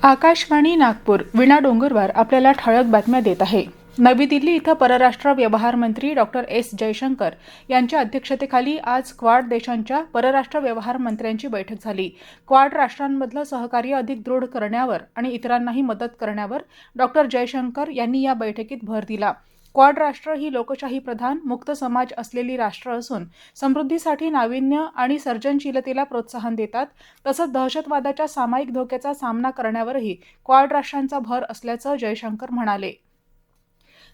आकाशवाणी नागपूर वीणा डोंगरवार आपल्याला ठळक बातम्या देत आहे। नवी दिल्ली इथं परराष्ट्र व्यवहार मंत्री डॉक्टर एस जयशंकर यांच्या अध्यक्षतेखाली आज क्वाड देशांच्या परराष्ट्र व्यवहार मंत्र्यांची बैठक झाली। क्वाड राष्ट्रांमधलं सहकार्य अधिक दृढ करण्यावर आणि इतरांनाही मदत करण्यावर डॉक्टर जयशंकर यांनी या बैठकीत भर दिला। क्वाड राष्ट्र ही लोकशाही प्रधान मुक्त समाज असलेली राष्ट्र असून समृद्धीसाठी नाविन्य आणि सर्जनशीलतेला प्रोत्साहन देतात। तसंच दहशतवादाच्या सामायिक धोक्याचा सामना करण्यावरही क्वाड राष्ट्रांचा भर असल्याचं जयशंकर म्हणाले।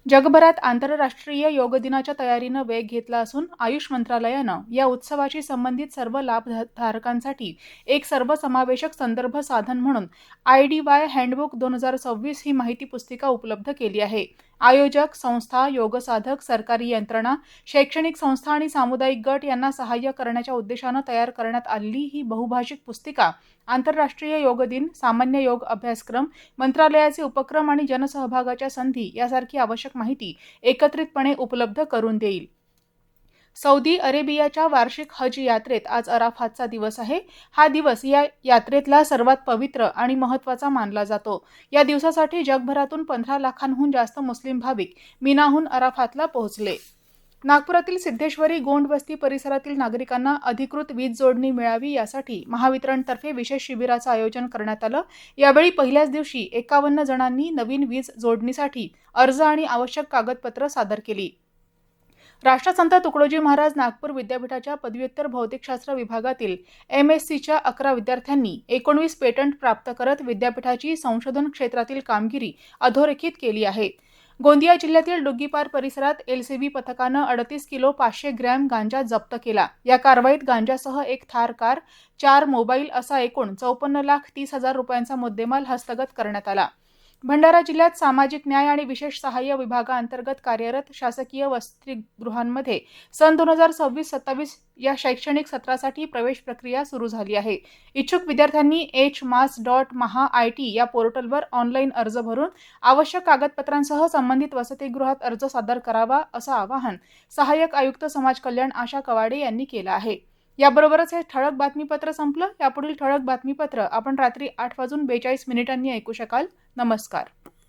जगभरात आंतरराष्ट्रीय योग दिनाच्या तयारीनं वेग घेतला असून आयुष मंत्रालयानं या उत्सवाशी संबंधित सर्व लाभधारकांसाठी एक सर्वसमावेशक संदर्भ साधन म्हणून IDY हँडबुक 2026 ही माहिती पुस्तिका उपलब्ध केली आहे। आयोजक, संस्था, योगसाधक, सरकारी यंत्रणा, शैक्षणिक संस्था आणि सामुदायिक गट यांना सहाय्य करण्याच्या उद्देशानं तयार करण्यात आलेली ही बहुभाषिक पुस्तिका आंतरराष्ट्रीय योग दिन, सामान्य योग अभ्यासक्रम, मंत्रालयाचे उपक्रम आणि जनसहभागाच्या संधी यासारखी आवश्यक माहिती एकत्रितपणे उपलब्ध करून देईल। सौदी अरेबियाच्या वार्षिक हज यात्रेत आज अराफातचा दिवस आहे। हा दिवस या यात्रेतला सर्वात पवित्र आणि महत्त्वाचा मानला जातो। या दिवसासाठी जगभरातून 15 लाखांहून जास्त मुस्लिम भाविक मिनाहून अराफातला पोहोचले। नागपुरातील सिद्धेश्वरी गोंड वस्ती परिसरातील नागरिकांना अधिकृत वीज जोडणी मिळावी यासाठी महावितरणतर्फे विशेष शिबिराचं आयोजन करण्यात आलं। यावेळी पहिल्याच दिवशी 51 जणांनी नवीन वीज जोडणीसाठी अर्ज आणि आवश्यक कागदपत्र सादर केली। राष्ट्रसंत तुकडोजी महाराज नागपूर विद्यापीठाच्या पदव्युत्तर भौतिकशास्त्र विभागातील MSCच्या 11 विद्यार्थ्यांनी 19 पेटंट प्राप्त करत विद्यापीठाची संशोधन क्षेत्रातील कामगिरी अधोरेखित केली आहे। गोंदिया जिल्ह्यातील डुग्गीपार परिसरात LCB पथकानं 38 किलो 500 ग्रॅम गांजा जप्त केला। या कारवाईत गांजासह एक थार कार, 4 मोबाईल असा एकूण 54,30,000 रुपयांचा मुद्देमाल हस्तगत करण्यात आला। भंडारा जिल्ह्यात सामाजिक न्याय आणि विशेष सहाय्य विभागाअंतर्गत कार्यरत शासकीय वसतिगृहांमध्ये सन 2026-27 या शैक्षणिक सत्रासाठी प्रवेश प्रक्रिया सुरू झाली आहे। इच्छुक विद्यार्थ्यांनी hmas.maha.it या पोर्टलवर ऑनलाईन अर्ज भरून आवश्यक कागदपत्रांसह संबंधित वसतिगृहात अर्ज सादर करावा असं आवाहन सहाय्यक आयुक्त समाज कल्याण आशा कवाडे यांनी केलं आहे। याबरोबरच हे ठळक बातमीपत्र संपलं। यापुढील ठळक बातमीपत्र आपण रात्री 8:42 ऐकू शकाल। नमस्कार।